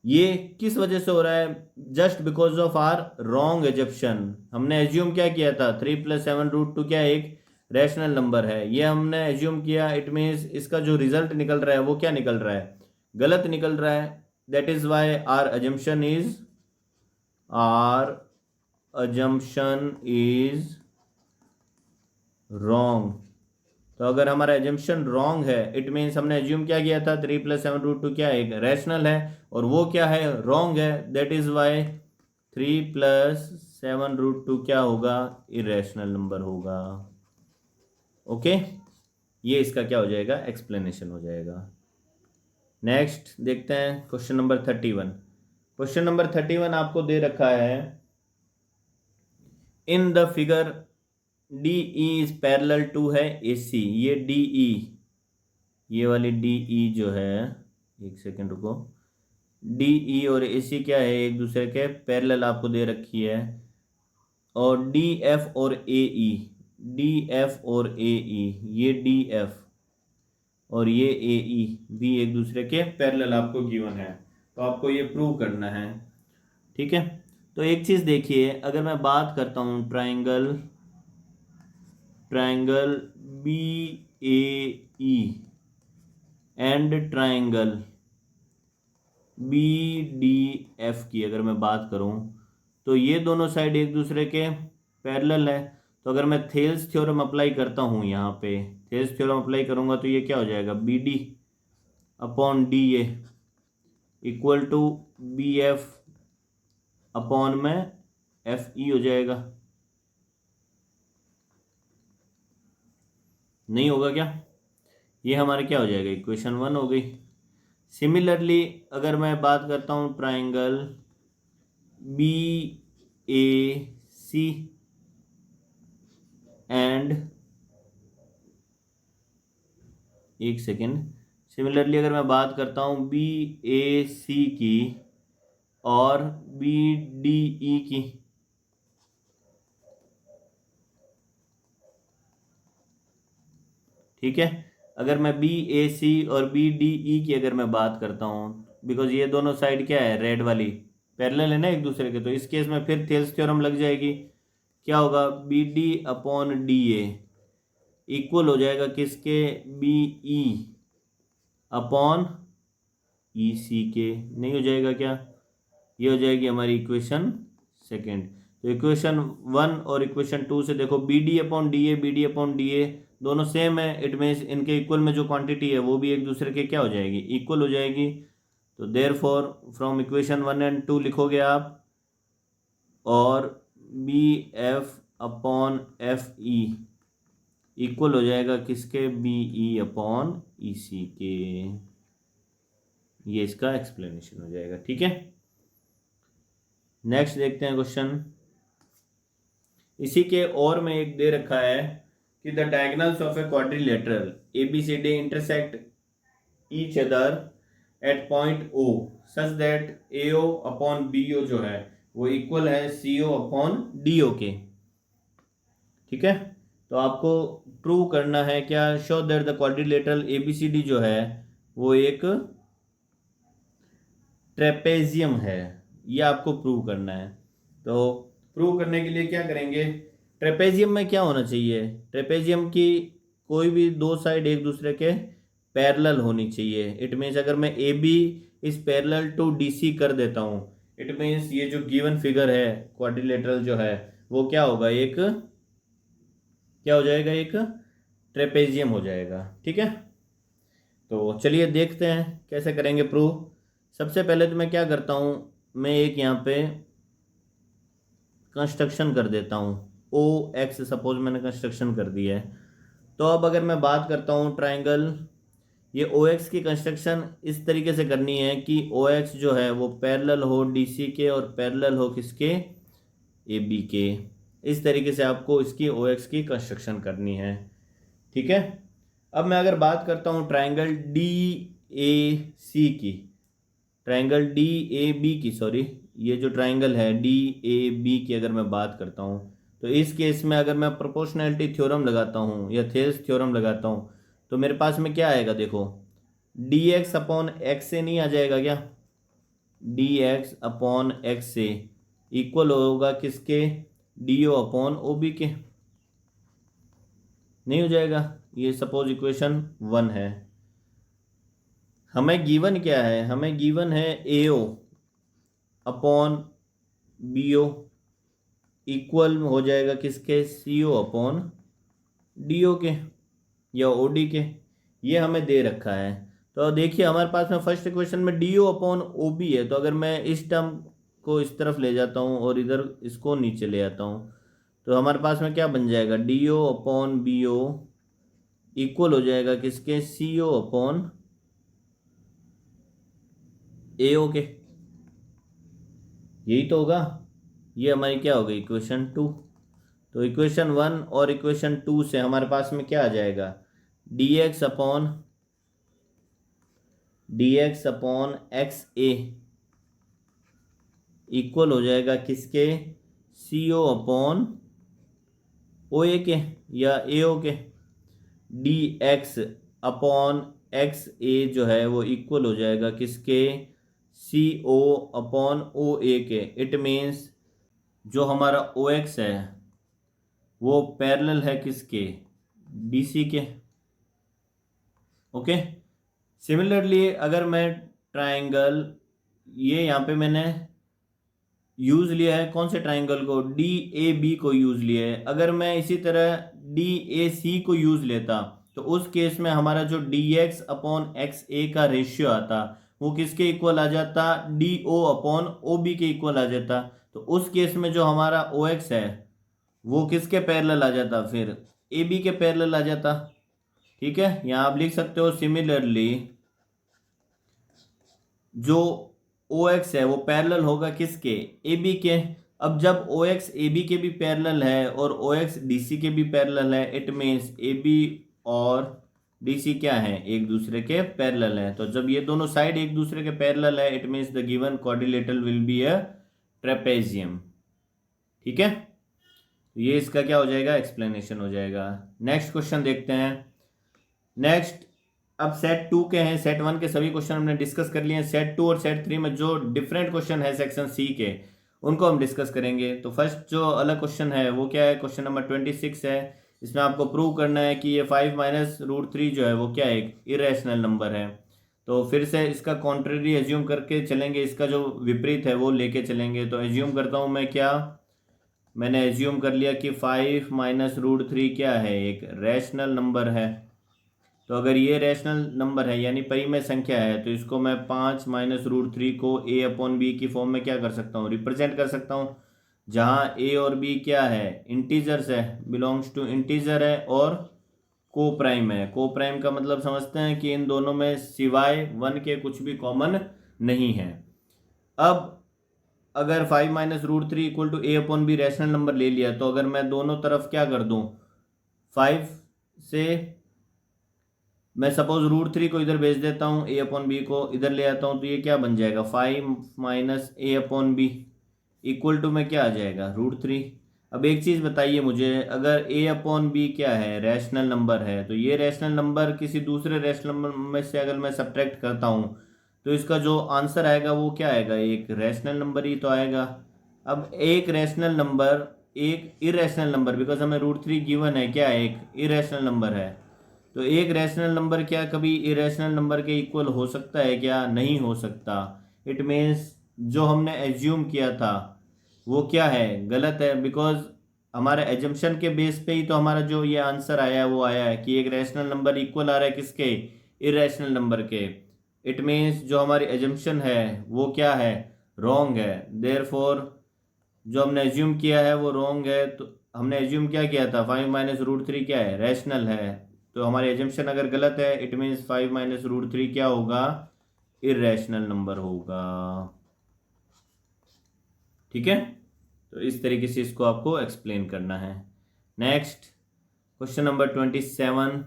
ये किस वजह से हो रहा है, just because of our wrong assumption. हमने एज्यूम क्या किया था, 3 प्लस 7 रूट 2 क्या एक रैशनल नंबर है, ये हमने एज्यूम किया। इट मीन्स इसका जो रिजल्ट निकल रहा है वो क्या निकल रहा है, गलत निकल रहा है। That is why our assumption is wrong. तो अगर हमारा एजम्पशन रॉन्ग है इट मीन्स हमने एज्यूम क्या किया था, 3 प्लस 7 रूट 2 क्या एक रैशनल है और वो क्या है, रॉन्ग है। That is why 3 plus 7 root 2 क्या होगा, इरेशनल नंबर होगा। ओके, ये इसका क्या हो जाएगा, एक्सप्लेनेशन हो जाएगा। नेक्स्ट देखते हैं क्वेश्चन नंबर 31। क्वेश्चन नंबर 31 आपको दे रखा है, in the figure D E is parallel to है ए सी। ये डी ई, ये वाली डी ई जो है, एक सेकेंड रुको, डी ई और ए सी क्या है, एक दूसरे के पैरेलल आपको दे रखी है। और डी एफ और ए ई, डी एफ और ए ई, ये डी एफ और ये ए ई भी एक दूसरे के पैरेलल आपको गिवन है, तो आपको ये प्रूव करना है। ठीक है, तो एक चीज़ देखिए, अगर मैं बात करता हूँ triangle B A E and triangle B D F की अगर मैं बात करूं तो ये दोनों साइड एक दूसरे के पैरेलल है। तो अगर मैं थेल्स थ्योरम अप्लाई करता हूं, यहाँ पे थेल्स थ्योरम अप्लाई करूंगा तो ये क्या हो जाएगा, B D upon D A equal to B F upon में एफ ई हो जाएगा। नहीं होगा क्या, ये हमारा क्या हो जाएगा, इक्वेशन 1 हो गई। सिमिलरली अगर मैं बात करता हूँ triangle B A C and, एक सेकेंड, सिमिलरली अगर मैं बात करता हूँ बी ए सी की और बी डी ई की, ठीक है। अगर मैं बी ए सी और बी डी ई की अगर मैं बात करता हूँ, बिकॉज ये दोनों साइड क्या है, रेड वाली पैरेलल है ना एक दूसरे के, तो इस केस में फिर थेल्स थ्योरम लग जाएगी। क्या होगा, B D upon D A equal हो जाएगा किसके, बी ई अपॉन ई सी के, नहीं हो जाएगा क्या, ये हो जाएगी हमारी इक्वेशन सेकेंड। तो इक्वेशन 1 और इक्वेशन 2 से देखो, B D upon D A, B D upon D A दोनों सेम है, इट मीन्स इनके इक्वल में जो क्वांटिटी है वो भी एक दूसरे के क्या हो जाएगी, इक्वल हो जाएगी। तो देयरफॉर फ्रॉम इक्वेशन 1 एंड 2 लिखोगे आप, और B F upon F E equal हो जाएगा किसके, बी ई अपॉन ई सी के। ये इसका एक्सप्लेनेशन हो जाएगा, ठीक है। नेक्स्ट देखते हैं क्वेश्चन। इसी के और में एक दे रखा है कि the diagonals of a quadrilateral ABCD intersect each other at point O such that AO upon BO जो है वो इक्वल है CO अपॉन DO के, ठीक है। तो आपको प्रूव करना है क्या, show that the quadrilateral ABCD जो है वो एक ट्रेपेजियम है, ये आपको प्रूव करना है। तो प्रूव करने के लिए क्या करेंगे, ट्रेपेजियम में क्या होना चाहिए, ट्रेपेजियम की कोई भी दो साइड एक दूसरे के पैरेलल होनी चाहिए। इट मीन्स अगर मैं A B is parallel to D C कर देता हूँ, इट मीन्स ये जो गिवन फिगर है क्वाड्रिलेटरल जो है वो क्या होगा, एक क्या हो जाएगा, एक ट्रेपेजियम हो जाएगा, ठीक है। तो चलिए देखते हैं कैसे करेंगे प्रूव। सबसे पहले तो मैं क्या करता हूँ, मैं एक यहाँ पे कंस्ट्रक्शन कर देता हूँ, ओ एक्स सपोज मैंने कंस्ट्रक्शन कर दिया है। तो अब अगर मैं बात करता हूँ ट्राइंगल, ये ओ एक्स की कंस्ट्रक्शन इस तरीके से करनी है कि ओ एक्स जो है वो पैरेलल हो डी सी के और पैरेलल हो किसके, ए बी के। इस तरीके से आपको इसकी ओ एक्स की कंस्ट्रक्शन करनी है, ठीक है। अब मैं अगर बात करता हूँ ट्राइंगल डी ए सी की, ट्राइंगल डी ए बी की, सॉरी ये जो ट्राइंगल है डी ए बी की अगर मैं बात करता हूँ, तो इस केस में अगर मैं प्रोपोर्शनैलिटी थ्योरम लगाता हूँ या थेल्स थ्योरम लगाता हूँ, तो मेरे पास में क्या आएगा, देखो डी एक्स अपॉन एक्स से नहीं आ जाएगा क्या, डी एक्स अपॉन एक्स से इक्वल होगा किसके, D O upon O B के, नहीं हो जाएगा। ये सपोज इक्वेशन 1 है। हमें गिवन क्या है, हमें गिवन है A O upon B O equal हो जाएगा किसके, सी ओ अपॉन डी ओ के या ओ डी के, ये हमें दे रखा है। तो देखिए हमारे पास में फर्स्ट इक्वेशन में D O upon O B है, तो अगर मैं इस टर्म को इस तरफ ले जाता हूँ और इधर इसको नीचे ले आता हूँ, तो हमारे पास में क्या बन जाएगा, D O upon B O equal हो जाएगा किसके, सी ओ अपॉन ए ओ के, यही तो होगा। ये हमारी क्या होगी, इक्वेशन 2। तो इक्वेशन 1 और इक्वेशन 2 से हमारे पास में क्या आ जाएगा, डी एक्स अपॉन एक्स ए इक्वल हो जाएगा किसके, सी ओ अपॉन ओ ए के या ए ओ के। डी एक्स अपॉन एक्स ए जो है वो इक्वल हो जाएगा किसके, सी ओ अपॉन ओ ए के। इट मीन्स जो हमारा ओ एक्स है वो पैरेलल है किसके, डी सी के, ओके। सिमिलरली अगर मैं ट्राइंगल, ये यहाँ पे मैंने यूज़ लिया है कौन से ट्राइंगल को, डी ए बी को यूज़ लिया है। अगर मैं इसी तरह डी ए सी को यूज़ लेता तो उस केस में हमारा जो D X upon X A का रेशियो आता वो किसके इक्वल आ जाता, D O upon O B के इक्वल आ जाता। तो उस केस में जो हमारा ओ एक्स है वो किसके पैरेलल आ जाता, फिर ए बी के पैरेलल आ जाता, ठीक है, यहाँ आप लिख सकते हो सिमिलरली जो OX है वो पैरेलल होगा किसके, AB के। अब जब OX AB के भी पैरेलल है और OX DC के भी पैरेलल है, इट मीन्स AB और DC क्या है, एक दूसरे के पैरेलल है। तो जब ये दोनों साइड एक दूसरे के पैरेलल है, it means the given quadrilateral will be a trapezium. ठीक है, ये इसका क्या हो जाएगा, एक्सप्लेनेशन हो जाएगा। नेक्स्ट क्वेश्चन देखते हैं। नेक्स्ट अब सेट 2 के हैं, सेट 1 के सभी क्वेश्चन हमने डिस्कस कर लिए हैं। सेट 2 और सेट 3 में जो डिफरेंट क्वेश्चन है सेक्शन सी के, उनको हम डिस्कस करेंगे। तो फर्स्ट जो अलग क्वेश्चन है वो क्या है, क्वेश्चन नंबर 26 है। इसमें आपको प्रूव करना है कि ये 5 माइनस रूट 3 जो है वो क्या है, एक इरेशनल नंबर है। तो फिर से इसका कॉन्ट्रेरी एज्यूम करके चलेंगे, इसका जो विपरीत है वो लेके चलेंगे। तो एज्यूम करता हूँ मैं, क्या मैंने एज्यूम कर लिया कि 5 माइनस रूट 3 क्या है, एक रैशनल नंबर है। तो अगर ये रैशनल नंबर है यानी परिमेय संख्या है, तो इसको मैं 5 माइनस रूट 3 को a अपॉन बी की फॉर्म में क्या कर सकता हूँ, रिप्रेजेंट कर सकता हूँ। जहाँ a और b क्या है, इंटीजर्स है, बिलोंग्स टू इंटीजर है और को प्राइम है। को प्राइम का मतलब समझते हैं कि इन दोनों में सिवाय 1 के कुछ भी कॉमन नहीं है। अब अगर 5 minus root 3 equal to a upon B rational number ले लिया, तो अगर मैं दोनों तरफ क्या कर दूँ, 5 से मैं सपोज रूट 3 को इधर भेज देता हूँ, a अपॉन बी को इधर ले आता हूँ, तो ये क्या बन जाएगा, 5 minus a upon B equal to में क्या आ जाएगा, रूट 3। अब एक चीज़ बताइए मुझे, अगर a अपॉन बी क्या है, रैशनल नंबर है, तो ये रैशनल नंबर किसी दूसरे रैशनल नंबर में से अगर मैं सब्ट्रैक्ट करता हूँ, तो इसका जो आंसर आएगा वो क्या आएगा, एक रैशनल नंबर ही तो आएगा। अब एक रैशनल नंबर एक इरेशनल नंबर, बिकॉज हमें रूट 3 गिवन है, क्या है, एक इरेशनल नंबर है। तो एक रैशनल नंबर क्या कभी इरेशनल नंबर के इक्वल हो सकता है, क्या नहीं हो सकता। इट मीन्स जो हमने एज्यूम किया था वो क्या है, गलत है। बिकॉज हमारे एजम्पशन के बेस पे ही तो हमारा जो ये आंसर आया है वो आया है कि एक रैशनल नंबर इक्वल आ रहा है किसके, इरेशनल नंबर के। इट मीन्स जो हमारी एजम्पशन है वो क्या है, रॉन्ग है। देयरफॉर जो हमने एज्यूम किया है वो रॉन्ग है। तो हमने एज्यूम क्या किया था, 5 माइनस रूट 3 क्या है, रैशनल है। तो हमारी एजम्पशन अगर गलत है, इट मीन्स 5 माइनस रूट 3 क्या होगा, इरेशनल नंबर होगा। ठीक है, तो इस तरीके से इसको आपको एक्सप्लेन करना है। नेक्स्ट क्वेश्चन नंबर 27,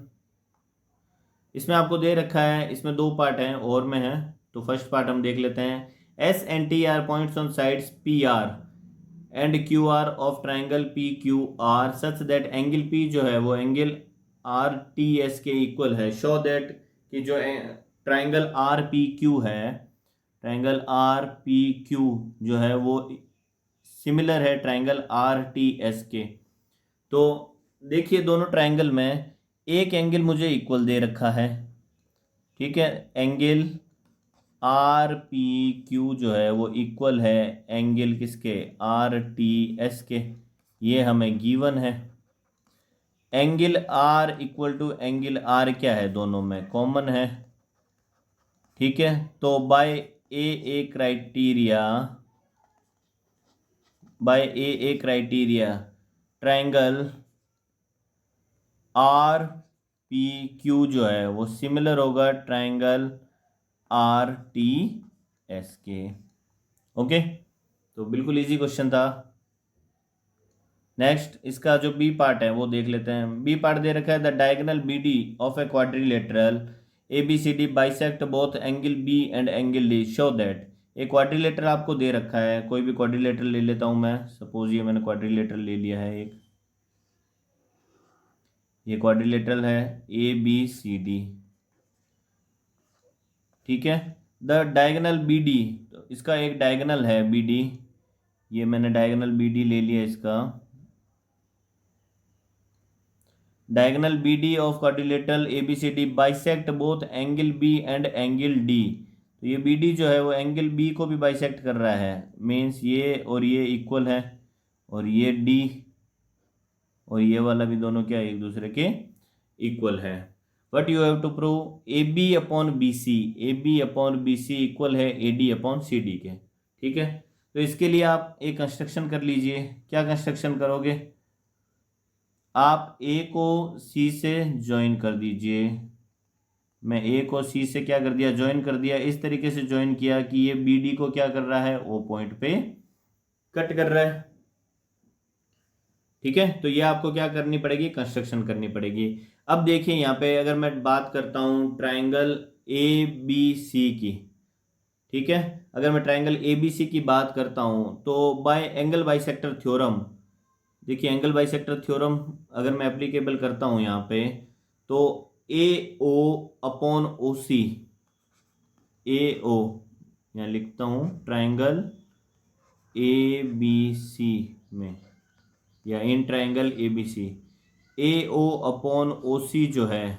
इसमें आपको दे रखा है, इसमें दो पार्ट हैं और में है। तो फर्स्ट पार्ट हम देख लेते हैं। S and T are points on sides P R and Q R of triangle P Q R such that angle P जो है वो एंगल आर टी एस के इक्वल है। शो दैट कि जो ट्राइंगल आर पी क्यू है, triangle R P Q जो है वो सिमिलर है ट्राइंगल आर टी एस के। तो देखिए दोनों ट्राइंगल में एक एंगल मुझे इक्वल दे रखा है, ठीक है, एंगल आर पी क्यू जो है वो इक्वल है एंगल किसके, आर टी एस के, ये हमें गिवन है। Angle R equal to angle R क्या है, दोनों में कॉमन है। ठीक है, तो by A criteria, by A criteria triangle R P Q जो है वो सिमिलर होगा ट्राइंगल आर टी एस के। ओके, तो बिल्कुल इजी क्वेश्चन था। नेक्स्ट इसका जो बी पार्ट है वो देख लेते हैं। बी पार्ट दे रखा है, the diagonal B D of a quadrilateral A B C D bisect both angle B and angle D, show that. एक क्वाड्रिलेटरल आपको दे रखा है, कोई भी क्वाड्रिलेटरल ले लेता हूं मैं, सपोज ये मैंने क्वाड्रिलेटरल ले लिया है एक, ये क्वाड्रिलेटरल है ए बी सी डी। ठीक है, द डायगोनल बी डी, तो इसका एक डायगोनल है बी डी, ये मैंने डायगोनल बी डी ले लिया इसका। Diagonal B D of quadrilateral A B C D bisect both angle B and angle D. तो ये बी डी जो है वो एंगल बी को भी बाइसेक्ट कर रहा है, मीन्स ये और ये इक्वल है, और ये डी और ये वाला भी दोनों क्या एक दूसरे के इक्वल है। But you have to prove A B upon B C, A B upon B C equal है A D upon C D के। ठीक है, तो इसके लिए आप एक कंस्ट्रक्शन कर लीजिए। क्या कंस्ट्रक्शन करोगे, आप ए को सी से ज्वाइन कर दीजिए। मैं ए को सी से क्या कर दिया, ज्वाइन कर दिया। इस तरीके से ज्वाइन किया कि ये बी डी को क्या कर रहा है, ओ पॉइंट पे कट कर रहा है। ठीक है, तो ये आपको क्या करनी पड़ेगी, कंस्ट्रक्शन करनी पड़ेगी। अब देखिए यहाँ पे अगर मैं बात करता हूँ ट्राइंगल ए बी सी की, ठीक है, अगर मैं ट्राइंगल ए बी सी की बात करता हूँ तो बाय एंगल बाइसेक्टर थ्योरम, देखिए एंगल बाइसेक्टर थ्योरम अगर मैं एप्लीकेबल करता हूँ यहाँ पे, तो ए O upon O C, A ओ यहाँ लिखता हूँ ट्राइंगल ए बी सी में, या in triangle A B C, A O upon O C जो है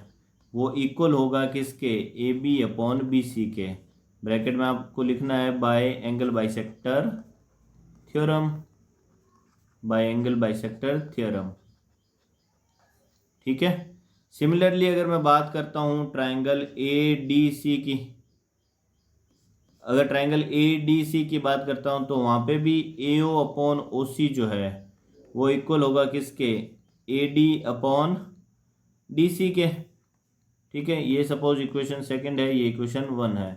वो इक्वल होगा किसके, A B upon B C के। ब्रैकेट में आपको लिखना है by angle bisector theorem, by angle bisector theorem. ठीक है, सिमिलरली अगर मैं बात करता हूँ ट्राइंगल ए डी सी की, अगर ट्राइंगल ए डी सी की बात करता हूँ तो वहाँ पे भी ए ओ अपॉन ओ सी जो है वो इक्वल होगा किसके, A D upon D C के। ठीक है, ये सपोज इक्वेशन सेकंड है, ये इक्वेशन वन है।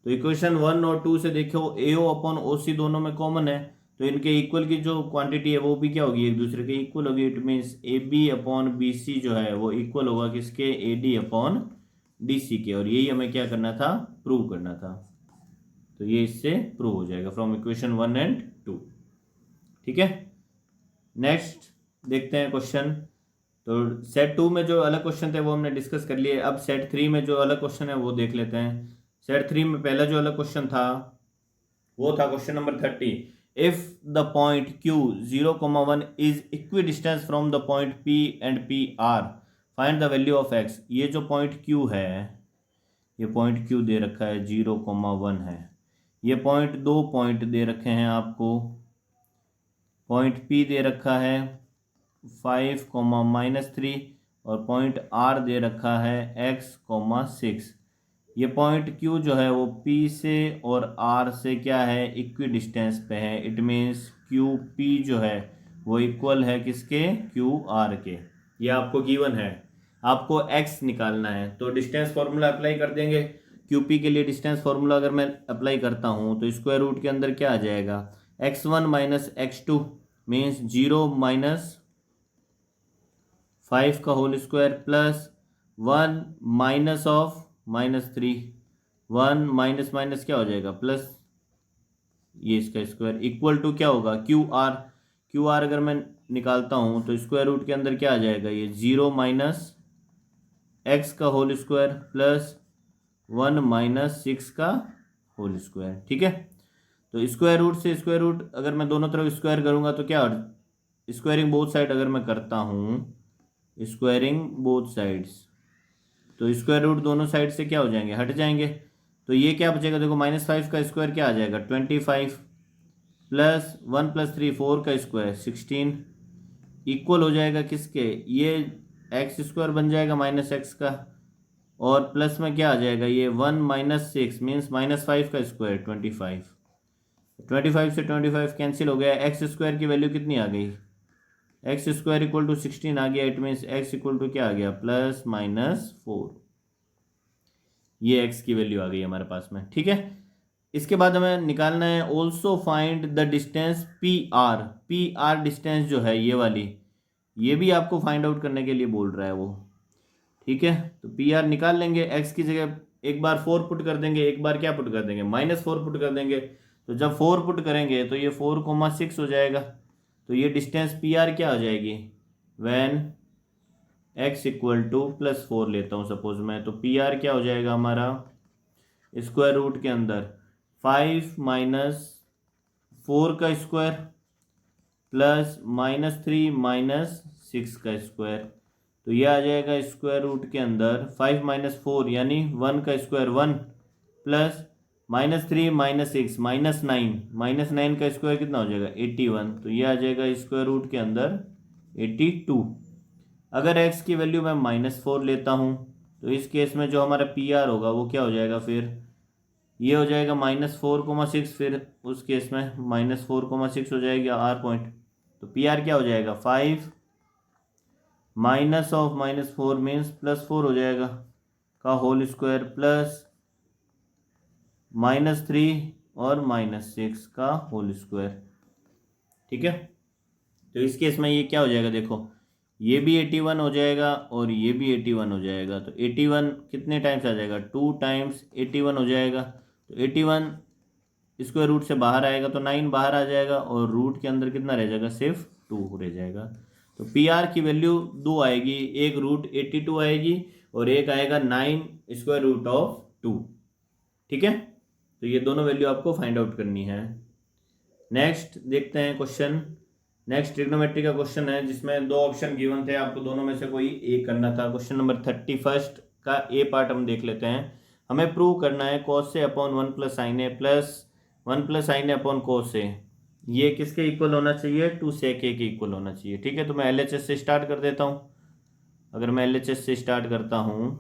तो इक्वेशन वन और टू से देखो ए ओ अपॉन ओ सी दोनों में कॉमन है, तो इनके इक्वल की जो क्वांटिटी है वो भी क्या होगी, एक दूसरे के इक्वल होगी। It means A B upon B C जो है वो इक्वल होगा किसके, A D upon D C के। और यही हमें क्या करना था, प्रूव करना था। तो ये इससे प्रूव हो जाएगा from equation one and two. ठीक है, नेक्स्ट देखते हैं क्वेश्चन। तो सेट टू में जो अलग क्वेश्चन थे वो हमने डिस्कस कर लिए। अब सेट थ्री में जो अलग क्वेश्चन है वो देख लेते हैं। सेट थ्री में पहला जो अलग क्वेश्चन था वो था question number 30। If the point Q 0,1 is equi distance from the point P and PR, find the value of X। ये जो पॉइंट Q है, ये पॉइंट Q दे रखा है 0,1 है। ये पॉइंट, दो पॉइंट दे रखे हैं आपको, पॉइंट P दे रखा है 5,-3 और पॉइंट R दे रखा है x,6। ये पॉइंट Q जो है वो P से और R से क्या है, इक्वी डिस्टेंस पे है। इट मीन्स QP जो है वो इक्वल है किसके, QR के। ये आपको गिवन है, आपको X निकालना है। तो डिस्टेंस फॉर्मूला अप्लाई कर देंगे। QP के लिए डिस्टेंस फॉर्मूला अगर मैं अप्लाई करता हूँ तो स्क्वायर रूट के अंदर क्या आ जाएगा, x1 minus x2 means 0 minus 5 का whole square plus 1 minus of -3, 1 minus minus क्या हो जाएगा प्लस, ये इसका स्क्वायर इक्वल टू क्या होगा, क्यू आर अगर मैं निकालता हूँ तो स्क्वायर रूट के अंदर क्या आ जाएगा, ये 0 माइनस एक्स का होल स्क्वायर प्लस 1 माइनस 6 का होल स्क्वायर। ठीक है, तो स्क्वायर रूट से स्क्वायर रूट अगर मैं दोनों तरफ स्क्वायर करूँगा तो क्या, स्क्वायरिंग बोथ साइड अगर मैं करता हूँ, स्क्वायरिंग बोथ साइड्स, तो स्क्वायर रूट दोनों साइड से क्या हो जाएंगे, हट जाएंगे। तो ये क्या बचेगा, देखो -5 का स्क्वायर क्या आ जाएगा 25 प्लस 1 प्लस 3 4 का स्क्वायर 16 इक्वल हो जाएगा किसके, ये एक्स स्क्वायर बन जाएगा -x का, और प्लस में क्या आ जाएगा, ये 1 माइनस 6 मीन्स -5 का स्क्वायर 25। 25 से 25 कैंसिल हो गया, एक्स स्क्वायर की वैल्यू कितनी आ गई, एक्स स्क्वायर इक्वल टू 16 आ गया। It means X equal to क्या आ गया, +-4। ये एक्स की वैल्यू आ गई हमारे पास में। ठीक है, इसके बाद हमें निकालना है also find the distance P R distance जो है ये वाली, ये भी आपको फाइंड आउट करने के लिए बोल रहा है वो। ठीक है, तो पी आर निकाल लेंगे। एक्स की जगह एक बार 4 पुट कर देंगे, एक बार क्या पुट कर देंगे, -4 पुट कर देंगे। तो जब 4 पुट करेंगे तो ये 4,6 हो जाएगा। तो ये डिस्टेंस पी आर क्या हो जाएगी, वैन x इक्वल टू +4 लेता हूँ सपोज मैं, तो पी आर क्या हो जाएगा हमारा, स्क्वायर रूट के अंदर 5 माइनस 4 का स्क्वायर प्लस -3 माइनस 6 का स्क्वायर। तो ये आ जाएगा स्क्वायर रूट के अंदर 5 माइनस 4 यानी 1 का स्क्वायर 1 प्लस -3 माइनस 6 -9 का स्क्वायर कितना हो जाएगा 81। तो ये आ जाएगा स्क्वायर रूट के अंदर 82। अगर x की वैल्यू मैं -4 लेता हूँ तो इस केस में जो हमारा पी आर होगा वो क्या हो जाएगा, फिर ये हो जाएगा -4,6, फिर उस केस में -4,6 हो जाएगा r पॉइंट। तो पी आर क्या हो जाएगा 5 माइनस ऑफ -4 मीन्स +4 हो जाएगा का होल स्क्वायर प्लस -3 और -6 का होल स्क्वायर। ठीक है, तो इस केस में ये क्या हो जाएगा, देखो ये भी 81 हो जाएगा और ये भी 81 हो जाएगा। तो 81 कितने टाइम्स आ जाएगा, 2 टाइम्स 81 हो जाएगा। तो 81 स्क्वायर रूट से बाहर आएगा तो 9 बाहर आ जाएगा और रूट के अंदर कितना रह जाएगा, सिर्फ 2 रह जाएगा। तो पी आर की वैल्यू 2 आएगी, एक रूट 82 आएगी और एक आएगा 9 स्क्वायर रूट ऑफ 2। ठीक है, तो ये दोनों वैल्यू आपको फाइंड आउट करनी है। नेक्स्ट देखते हैं क्वेश्चन। नेक्स्ट ट्रिग्नोमेट्री का क्वेश्चन है जिसमें 2 ऑप्शन गिवन थे, आपको दोनों में से कोई एक करना था। क्वेश्चन नंबर 31 का ए पार्ट हम देख लेते हैं। हमें प्रूव करना है cos से upon 1 plus sign A plus 1 plus sign A upon cos ए, ये किसके इक्वल होना चाहिए, 2 sec a के इक्वल होना चाहिए। ठीक है, तो मैं LHS से स्टार्ट कर देता हूँ। अगर मैं LHS से स्टार्ट करता हूँ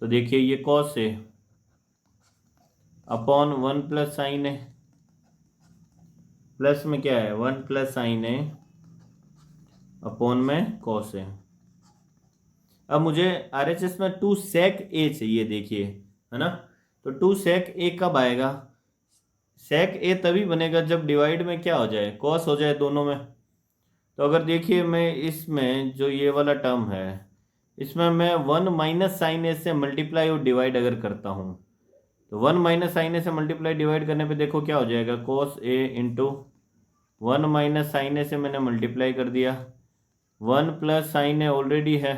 तो देखिए ये cos A upon 1 plus sign A plus में क्या है 1 प्लस साइन ए अपॉन में cos ए। अब मुझे RHS में 2 sec a चाहिए, देखिए है ना। तो 2 sec a कब आएगा, sec a तभी बनेगा जब डिवाइड में क्या हो जाए, cos हो जाए दोनों में। तो अगर देखिए मैं इसमें जो ये वाला टर्म है इसमें मैं 1 माइनस साइन ए से मल्टीप्लाई और डिवाइड अगर करता हूँ तो 1 माइनस साइन ए से मल्टीप्लाई डिवाइड करने पे देखो क्या हो जाएगा, cos a into 1 minus sine A से मैंने मल्टीप्लाई कर दिया, 1 प्लस साइन ए ऑलरेडी है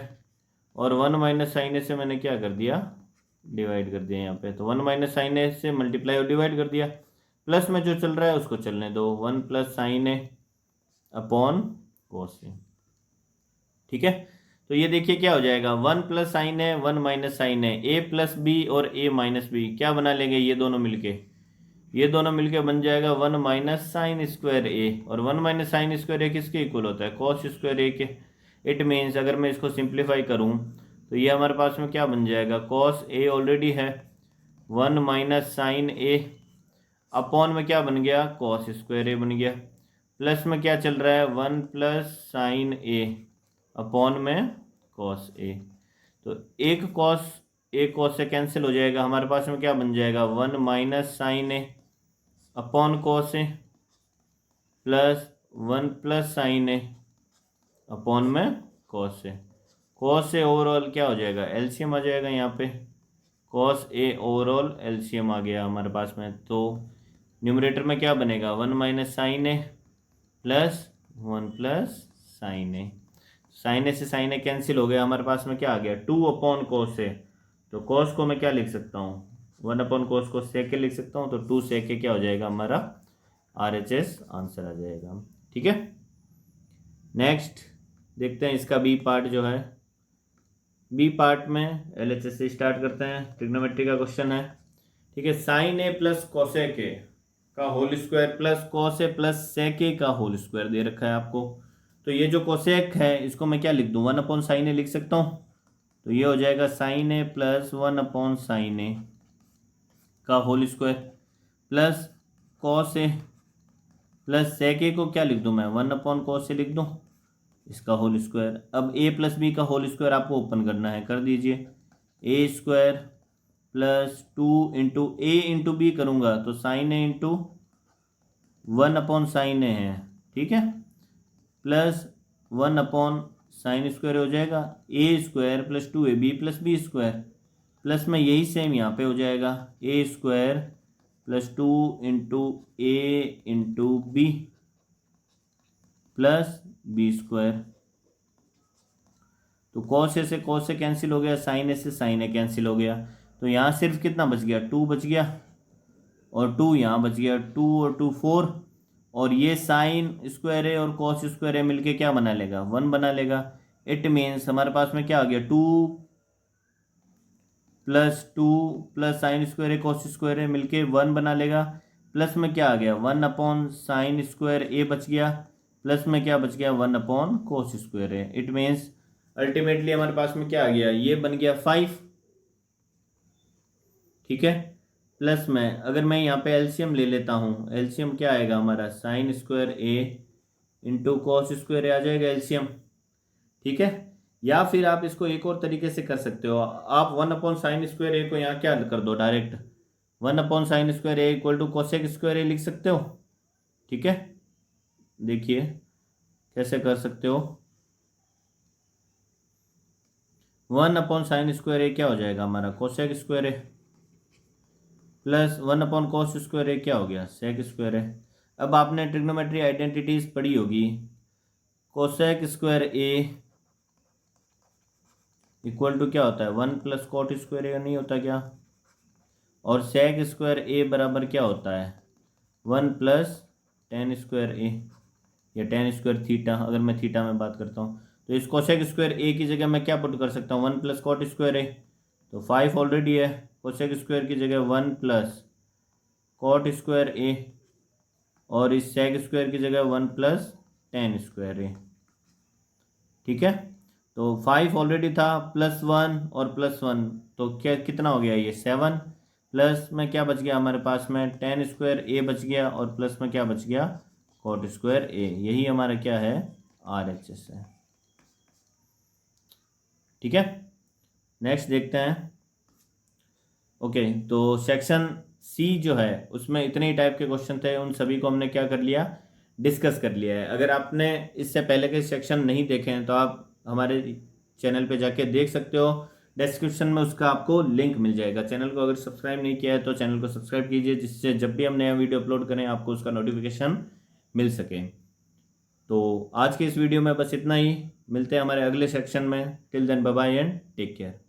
और 1 माइनस साइन ए से मैंने क्या कर दिया, डिवाइड कर दिया यहाँ पे। तो 1 माइनस साइन ए से मल्टीप्लाई और डिवाइड कर दिया, प्लस में जो चल रहा है उसको चलने दो, 1 प्लस साइन ए अपॉन कोस ए। ठीक है, तो ये देखिए क्या हो जाएगा, 1 प्लस साइन ए 1 माइनस साइन ए, ए प्लस बी और ए माइनस बी क्या बना लेंगे, ये दोनों मिलके, ये दोनों मिलके बन जाएगा 1 माइनस साइन स्क्वायर ए। और 1 माइनस साइन स्क्वायर ए किसके इक्वल होता है, कॉस स्क्वायर ए के। इट मीन्स अगर मैं इसको सिंप्लीफाई करूं तो ये हमारे पास में क्या बन जाएगा, कॉस ए ऑलरेडी है 1 माइनस साइन ए अपॉन में क्या बन गया, कॉस स्क्वायर ए बन गया, प्लस में क्या चल रहा है 1 प्लस साइन ए अपॉन में कॉस ए। तो एक कॉस से कैंसिल हो जाएगा, हमारे पास में क्या बन जाएगा 1 minus sine A upon cos A plus 1 plus sign A upon में cos A. Cos A overall क्या हो जाएगा, एलसीएम आ जाएगा यहाँ पे, कॉस ए ओवरऑल एलसीएम आ गया हमारे पास में। तो न्यूमरेटर में क्या बनेगा 1 minus sine A plus 1 plus sign A. Sign A से साइन ए कैंसिल हो गया, हमारे पास में क्या आ गया 2 अपॉन कॉस ए। तो कॉस को मैं क्या लिख सकता हूँ, 1 अपॉन कॉस को सेक लिख सकता हूँ। तो 2 सेक क्या हो जाएगा, हमारा RHS आंसर आ जाएगा। ठीक है, नेक्स्ट देखते हैं इसका बी पार्ट जो है। बी पार्ट में LHS से स्टार्ट करते हैं, ट्रिग्नोमेट्री का क्वेश्चन है। ठीक है, sine A plus cosec A का whole square plus cos A plus sec A का होल स्क्वायर दे रखा है आपको। तो ये जो कोसेक है इसको मैं क्या लिख दूँ, 1 अपॉन साइन ए लिख सकता हूँ। तो ये हो जाएगा sign A plus 1 upon sine ए का whole square plus cos A plus sec ए को क्या लिख दूँ मैं, 1 अपॉन कॉस ए लिख दूँ, इसका होल स्क्वायर। अब ए प्लस बी का होल स्क्वायर आपको ओपन करना है, कर दीजिए, ए square plus 2 into A into B करूँगा तो साइन ए इंटू 1 अपॉन साइन ए है। ठीक है, प्लस 1 अपॉन साइन स्क्वायर हो जाएगा, A square plus 2ab plus B square, plus में यही सेम यहाँ पे हो जाएगा, A square plus 2 into A into B plus B square. तो कॉस ए से कॉस ए कैंसिल हो गया, साइन ए से साइन ए कैंसिल हो गया। तो यहाँ सिर्फ कितना बच गया, 2 बच गया और 2 यहाँ बच गया, 2 और 2 4। और ये साइन स्क्वायर ए और कॉस स्क्वायर ए मिलके क्या बना लेगा, 1 बना लेगा। इट मीन्स हमारे पास में क्या आ गया, 2 प्लस साइन स्क्वायर ए कॉस स्क्वायर ए मिलके 1 बना लेगा। प्लस में क्या आ गया, 1 अपॉन साइन स्क्वायर ए बच गया, प्लस में क्या बच गया 1 upon cos square A. It means ultimately हमारे पास में क्या आ गया, ये बन गया 5। ठीक है, प्लस में अगर मैं यहाँ पे एलसीएम ले लेता हूँ, एलसीएम क्या आएगा हमारा, साइन स्क्वायर ए इंटू कॉस स्क्वायर ए आ जाएगा एलसीएम। ठीक है। या फिर आप इसको एक और तरीके से कर सकते हो, आप 1/sin² को यहाँ क्या कर दो, direct 1/sin² equal to cosec² लिख सकते हो। ठीक है, देखिए कैसे कर सकते हो। 1/sin² क्या हो जाएगा हमारा cosec² प्लस 1/cos² क्या हो गया sec²। अब आपने ट्रिग्नोमेट्री आइडेंटिटीज पढ़ी होगी, cosec² इक्वल टू क्या होता है 1 + cot² नहीं होता क्या, और sec² बराबर क्या होता है 1 + tan², या tan²θ, अगर मैं थीटा में बात करता हूँ तो इस cosec² की जगह मैं क्या पुट कर सकता हूँ 1 + cot², तो 5 ऑलरेडी है, cosec² की जगह 1 + cot², और इस sec² की जगह 1 + tan²। ठीक है, तो 5 ऑलरेडी था, +1 और +1, तो क्या कितना हो गया ये 7, प्लस में क्या बच गया हमारे पास में tan² बच गया, और प्लस में क्या बच गया cot²। यही हमारा क्या है RHS है। ठीक है, नेक्स्ट देखते हैं। ओके, तो सेक्शन सी जो है उसमें इतने ही टाइप के क्वेश्चन थे, उन सभी को हमने क्या कर लिया, डिस्कस कर लिया है। अगर आपने इससे पहले के सेक्शन नहीं देखे हैं तो आप हमारे चैनल पे जाके देख सकते हो, डिस्क्रिप्शन में उसका आपको लिंक मिल जाएगा। चैनल को अगर सब्सक्राइब नहीं किया है तो चैनल को सब्सक्राइब कीजिए, जिससे जब भी हम नया वीडियो अपलोड करें आपको उसका नोटिफिकेशन मिल सके। तो आज के इस वीडियो में बस इतना ही, मिलते हैं हमारे अगले सेक्शन में। Till then bye bye and take care.